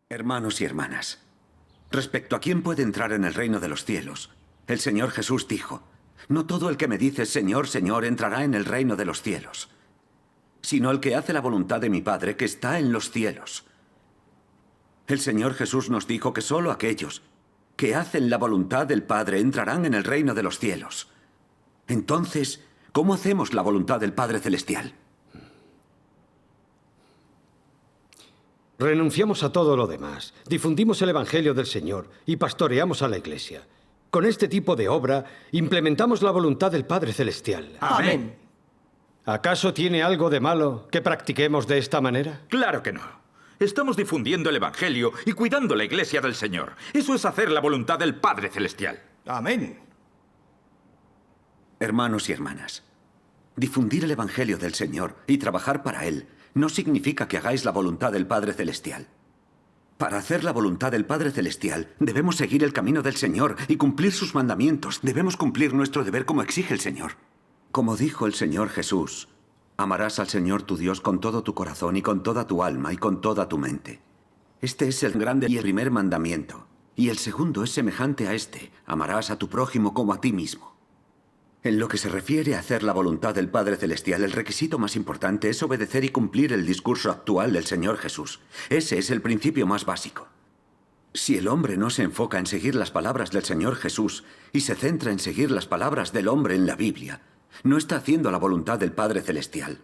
Hermanos y hermanas, respecto a quién puede entrar en el reino de los cielos, el Señor Jesús dijo, no todo el que me dice Señor, Señor entrará en el reino de los cielos, sino el que hace la voluntad de mi Padre que está en los cielos. El Señor Jesús nos dijo que solo aquellos que hacen la voluntad del Padre entrarán en el reino de los cielos. Entonces, ¿cómo hacemos la voluntad del Padre Celestial? Renunciamos a todo lo demás, difundimos el Evangelio del Señor y pastoreamos a la Iglesia. Con este tipo de obra, implementamos la voluntad del Padre Celestial. Amén. ¿Acaso tiene algo de malo que practiquemos de esta manera? Claro que no. Estamos difundiendo el Evangelio y cuidando la Iglesia del Señor. Eso es hacer la voluntad del Padre Celestial. Amén. Hermanos y hermanas, difundir el Evangelio del Señor y trabajar para Él no significa que hagáis la voluntad del Padre Celestial. Para hacer la voluntad del Padre Celestial, debemos seguir el camino del Señor y cumplir sus mandamientos. Debemos cumplir nuestro deber como exige el Señor. Como dijo el Señor Jesús, amarás al Señor tu Dios con todo tu corazón y con toda tu alma y con toda tu mente. Este es el grande y el primer mandamiento. Y el segundo es semejante a este, amarás a tu prójimo como a ti mismo. En lo que se refiere a hacer la voluntad del Padre Celestial, el requisito más importante es obedecer y cumplir el discurso actual del Señor Jesús. Ese es el principio más básico. Si el hombre no se enfoca en seguir las palabras del Señor Jesús y se centra en seguir las palabras del hombre en la Biblia, no está haciendo la voluntad del Padre Celestial.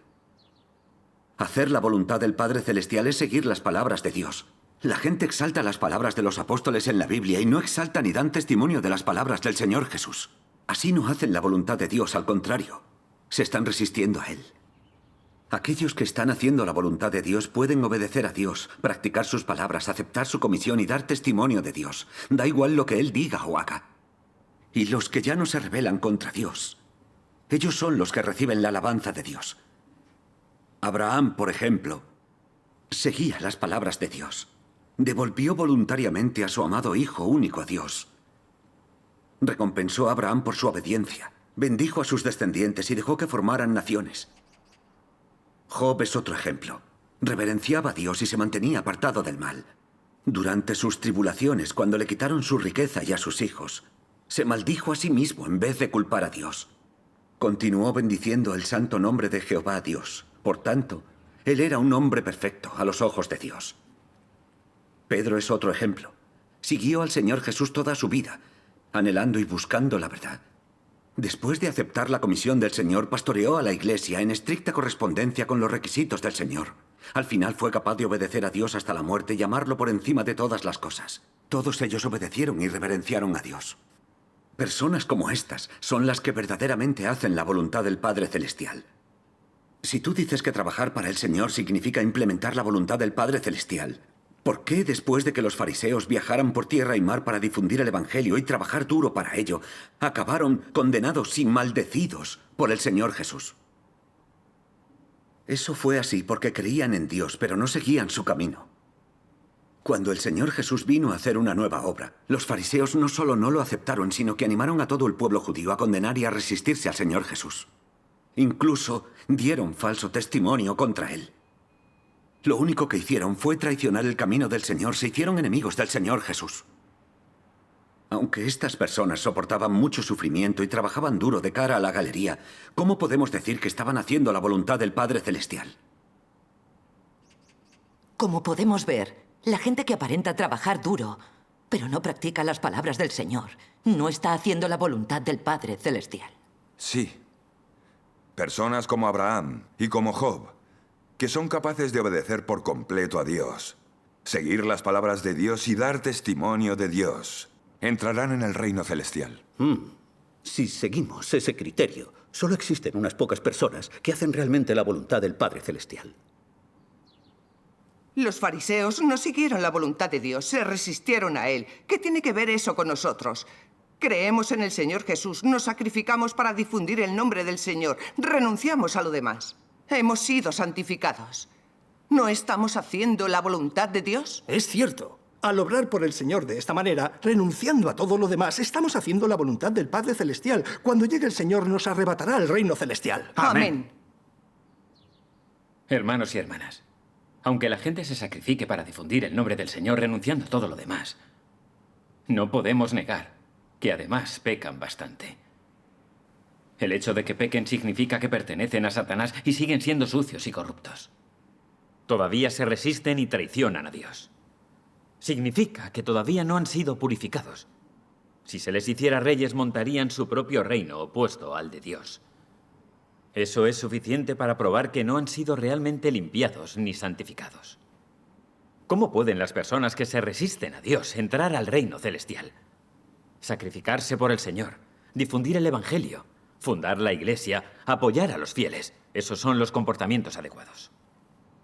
Hacer la voluntad del Padre Celestial es seguir las palabras de Dios. La gente exalta las palabras de los apóstoles en la Biblia y no exalta ni dan testimonio de las palabras del Señor Jesús. Así no hacen la voluntad de Dios, al contrario, se están resistiendo a Él. Aquellos que están haciendo la voluntad de Dios pueden obedecer a Dios, practicar sus palabras, aceptar su comisión y dar testimonio de Dios. Da igual lo que Él diga o haga. Y los que ya no se rebelan contra Dios, ellos son los que reciben la alabanza de Dios. Abraham, por ejemplo, seguía las palabras de Dios. Devolvió voluntariamente a su amado hijo único a Dios. Recompensó a Abraham por su obediencia, bendijo a sus descendientes y dejó que formaran naciones. Job es otro ejemplo. Reverenciaba a Dios y se mantenía apartado del mal. Durante sus tribulaciones, cuando le quitaron su riqueza y a sus hijos, se maldijo a sí mismo en vez de culpar a Dios. Continuó bendiciendo el santo nombre de Jehová Dios. Por tanto, él era un hombre perfecto a los ojos de Dios. Pedro es otro ejemplo. Siguió al Señor Jesús toda su vida, anhelando y buscando la verdad. Después de aceptar la comisión del Señor, pastoreó a la Iglesia en estricta correspondencia con los requisitos del Señor. Al final fue capaz de obedecer a Dios hasta la muerte y amarlo por encima de todas las cosas. Todos ellos obedecieron y reverenciaron a Dios. Personas como estas son las que verdaderamente hacen la voluntad del Padre Celestial. Si tú dices que trabajar para el Señor significa implementar la voluntad del Padre Celestial, ¿por qué después de que los fariseos viajaran por tierra y mar para difundir el Evangelio y trabajar duro para ello, acabaron condenados y maldecidos por el Señor Jesús? Eso fue así porque creían en Dios, pero no seguían su camino. Cuando el Señor Jesús vino a hacer una nueva obra, los fariseos no solo no lo aceptaron, sino que animaron a todo el pueblo judío a condenar y a resistirse al Señor Jesús. Incluso dieron falso testimonio contra él. Lo único que hicieron fue traicionar el camino del Señor, se hicieron enemigos del Señor Jesús. Aunque estas personas soportaban mucho sufrimiento y trabajaban duro de cara a la galería, ¿cómo podemos decir que estaban haciendo la voluntad del Padre Celestial? Como podemos ver, la gente que aparenta trabajar duro, pero no practica las palabras del Señor, no está haciendo la voluntad del Padre Celestial. Sí. Personas como Abraham y como Job, que son capaces de obedecer por completo a Dios, seguir las palabras de Dios y dar testimonio de Dios, entrarán en el reino celestial. Si seguimos ese criterio, solo existen unas pocas personas que hacen realmente la voluntad del Padre Celestial. Los fariseos no siguieron la voluntad de Dios, se resistieron a Él. ¿Qué tiene que ver eso con nosotros? Creemos en el Señor Jesús, nos sacrificamos para difundir el nombre del Señor, renunciamos a lo demás. Hemos sido santificados. ¿No estamos haciendo la voluntad de Dios? Es cierto. Al obrar por el Señor de esta manera, renunciando a todo lo demás, estamos haciendo la voluntad del Padre Celestial. Cuando llegue el Señor, nos arrebatará el reino celestial. Amén. Hermanos y hermanas, Aunque la gente se sacrifique para difundir el nombre del Señor renunciando a todo lo demás, no podemos negar que además pecan bastante. El hecho de que pequen significa que pertenecen a Satanás y siguen siendo sucios y corruptos. Todavía se resisten y traicionan a Dios. Significa que todavía no han sido purificados. Si se les hiciera reyes, montarían su propio reino opuesto al de Dios. Eso es suficiente para probar que no han sido realmente limpiados ni santificados. ¿Cómo pueden las personas que se resisten a Dios entrar al reino celestial? Sacrificarse por el Señor, difundir el Evangelio, fundar la iglesia, apoyar a los fieles. Esos son los comportamientos adecuados.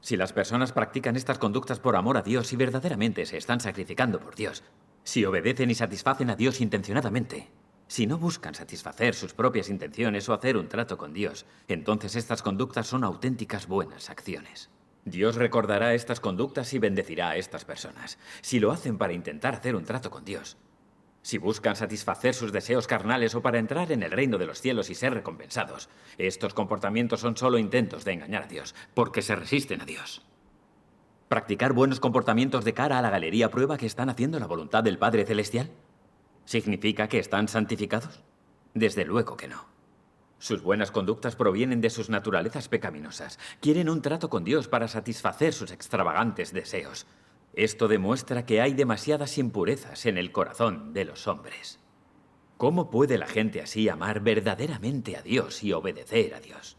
Si las personas practican estas conductas por amor a Dios y verdaderamente se están sacrificando por Dios, si obedecen y satisfacen a Dios intencionadamente, si no buscan satisfacer sus propias intenciones o hacer un trato con Dios, entonces estas conductas son auténticas buenas acciones. Dios recordará estas conductas y bendecirá a estas personas. Si lo hacen para intentar hacer un trato con Dios, si buscan satisfacer sus deseos carnales o para entrar en el reino de los cielos y ser recompensados, estos comportamientos son solo intentos de engañar a Dios, porque se resisten a Dios. ¿Practicar buenos comportamientos de cara a la galería prueba que están haciendo la voluntad del Padre Celestial? ¿Significa que están santificados? Desde luego que no. Sus buenas conductas provienen de sus naturalezas pecaminosas. Quieren un trato con Dios para satisfacer sus extravagantes deseos. Esto demuestra que hay demasiadas impurezas en el corazón de los hombres. ¿Cómo puede la gente así amar verdaderamente a Dios y obedecer a Dios?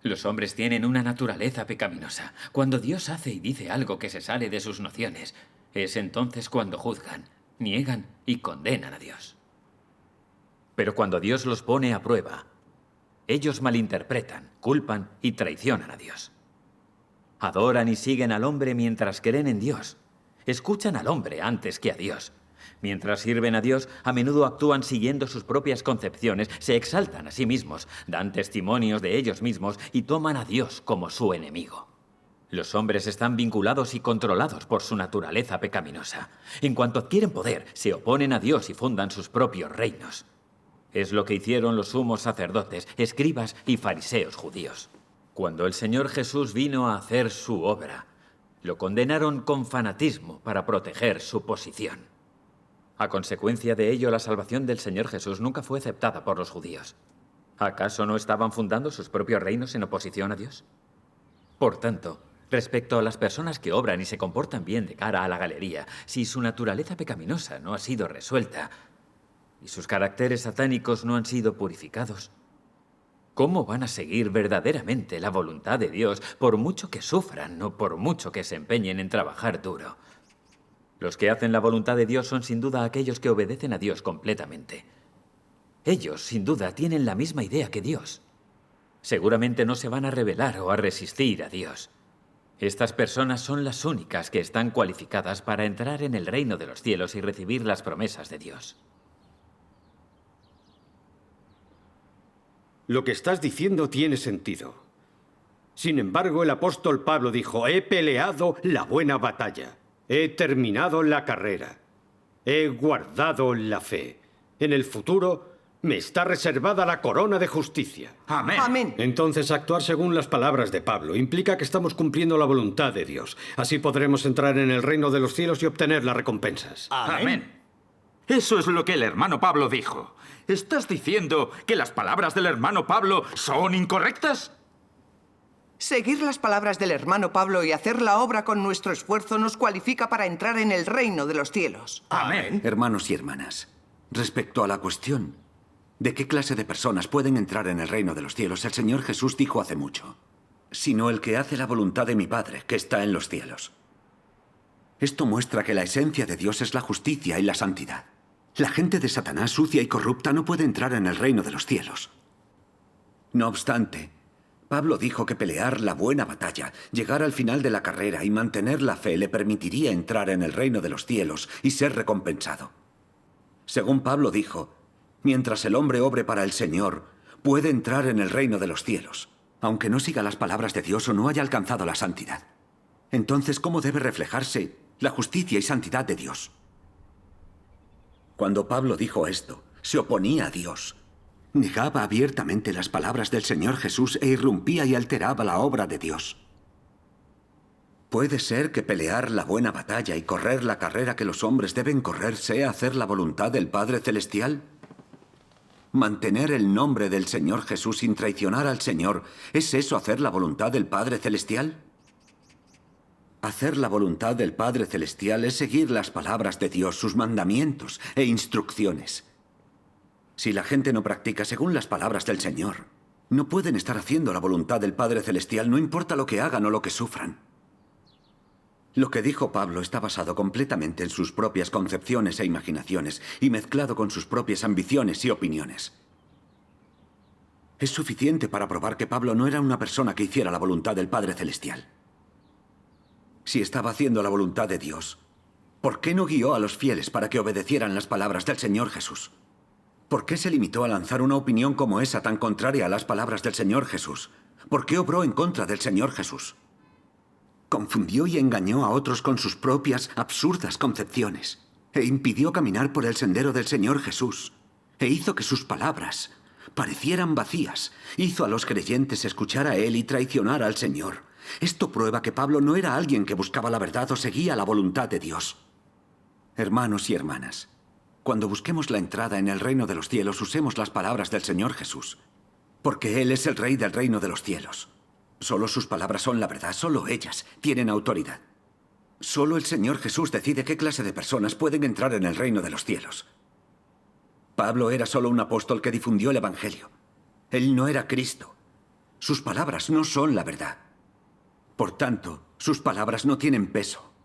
Los hombres tienen una naturaleza pecaminosa. Cuando Dios hace y dice algo que se sale de sus nociones, es entonces cuando juzgan, niegan y condenan a Dios. Pero cuando Dios los pone a prueba, ellos malinterpretan, culpan y traicionan a Dios. Adoran y siguen al hombre mientras creen en Dios. Escuchan al hombre antes que a Dios. Mientras sirven a Dios, a menudo actúan siguiendo sus propias concepciones, se exaltan a sí mismos, dan testimonios de ellos mismos y toman a Dios como su enemigo. Los hombres están vinculados y controlados por su naturaleza pecaminosa. En cuanto adquieren poder, se oponen a Dios y fundan sus propios reinos. Es lo que hicieron los sumos sacerdotes, escribas y fariseos judíos. Cuando el Señor Jesús vino a hacer su obra, lo condenaron con fanatismo para proteger su posición. A consecuencia de ello, la salvación del Señor Jesús nunca fue aceptada por los judíos. ¿Acaso no estaban fundando sus propios reinos en oposición a Dios? Por tanto, respecto a las personas que obran y se comportan bien de cara a la galería, si su naturaleza pecaminosa no ha sido resuelta y sus caracteres satánicos no han sido purificados, ¿cómo van a seguir verdaderamente la voluntad de Dios por mucho que sufran o por mucho que se empeñen en trabajar duro? Los que hacen la voluntad de Dios son sin duda aquellos que obedecen a Dios completamente. Ellos, sin duda, tienen la misma idea que Dios. Seguramente no se van a rebelar o a resistir a Dios. Estas personas son las únicas que están cualificadas para entrar en el reino de los cielos y recibir las promesas de Dios. Lo que estás diciendo tiene sentido. Sin embargo, el apóstol Pablo dijo: he peleado la buena batalla, he terminado la carrera, he guardado la fe. En el futuro me está reservada la corona de justicia. Amén. Amén. Entonces, actuar según las palabras de Pablo implica que estamos cumpliendo la voluntad de Dios. Así podremos entrar en el reino de los cielos y obtener las recompensas. Amén. Eso es lo que el hermano Pablo dijo. ¿Estás diciendo que las palabras del hermano Pablo son incorrectas? Seguir las palabras del hermano Pablo y hacer la obra con nuestro esfuerzo nos cualifica para entrar en el reino de los cielos. Amén. Hermanos y hermanas, respecto a la cuestión de qué clase de personas pueden entrar en el reino de los cielos, el Señor Jesús dijo hace mucho: sino el que hace la voluntad de mi Padre, que está en los cielos. Esto muestra que la esencia de Dios es la justicia y la santidad. La gente de Satanás, sucia y corrupta, no puede entrar en el reino de los cielos. No obstante, Pablo dijo que pelear la buena batalla, llegar al final de la carrera y mantener la fe le permitiría entrar en el reino de los cielos y ser recompensado. Según Pablo dijo, mientras el hombre obre para el Señor, puede entrar en el reino de los cielos, aunque no siga las palabras de Dios o no haya alcanzado la santidad. Entonces, ¿cómo debe reflejarse la justicia y santidad de Dios? Cuando Pablo dijo esto, se oponía a Dios. Negaba abiertamente las palabras del Señor Jesús e irrumpía y alteraba la obra de Dios. ¿Puede ser que pelear la buena batalla y correr la carrera que los hombres deben correr sea hacer la voluntad del Padre Celestial? ¿Mantener el nombre del Señor Jesús sin traicionar al Señor, es eso hacer la voluntad del Padre Celestial? Hacer la voluntad del Padre Celestial es seguir las palabras de Dios, sus mandamientos e instrucciones. Si la gente no practica según las palabras del Señor, no pueden estar haciendo la voluntad del Padre Celestial, no importa lo que hagan o lo que sufran. Lo que dijo Pablo está basado completamente en sus propias concepciones e imaginaciones y mezclado con sus propias ambiciones y opiniones. Es suficiente para probar que Pablo no era una persona que hiciera la voluntad del Padre Celestial. Si estaba haciendo la voluntad de Dios, ¿por qué no guió a los fieles para que obedecieran las palabras del Señor Jesús? ¿Por qué se limitó a lanzar una opinión como esa tan contraria a las palabras del Señor Jesús? ¿Por qué obró en contra del Señor Jesús? Confundió y engañó a otros con sus propias absurdas concepciones e impidió caminar por el sendero del Señor Jesús e hizo que sus palabras parecieran vacías. Hizo a los creyentes escuchar a él y traicionar al Señor. Esto prueba que Pablo no era alguien que buscaba la verdad o seguía la voluntad de Dios. Hermanos y hermanas, cuando busquemos la entrada en el reino de los cielos, usemos las palabras del Señor Jesús, porque Él es el Rey del reino de los cielos. Solo sus palabras son la verdad, solo ellas tienen autoridad. Solo el Señor Jesús decide qué clase de personas pueden entrar en el reino de los cielos. Pablo era solo un apóstol que difundió el Evangelio. Él no era Cristo. Sus palabras no son la verdad. Por tanto, sus palabras no tienen peso.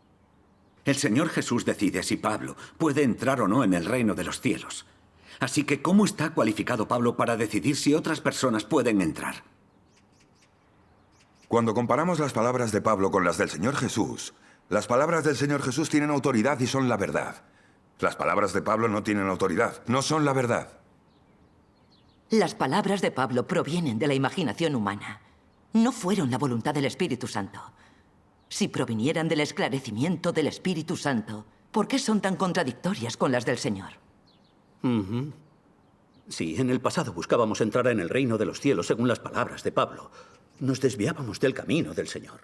El Señor Jesús decide si Pablo puede entrar o no en el reino de los cielos. Así que, ¿cómo está cualificado Pablo para decidir si otras personas pueden entrar? Cuando comparamos las palabras de Pablo con las del Señor Jesús, las palabras del Señor Jesús tienen autoridad y son la verdad. Las palabras de Pablo no tienen autoridad, no son la verdad. Las palabras de Pablo provienen de la imaginación humana. No fueron la voluntad del Espíritu Santo. Si provinieran del esclarecimiento del Espíritu Santo, ¿por qué son tan contradictorias con las del Señor? Sí, en el pasado buscábamos entrar en el reino de los cielos según las palabras de Pablo. Nos desviábamos del camino del Señor.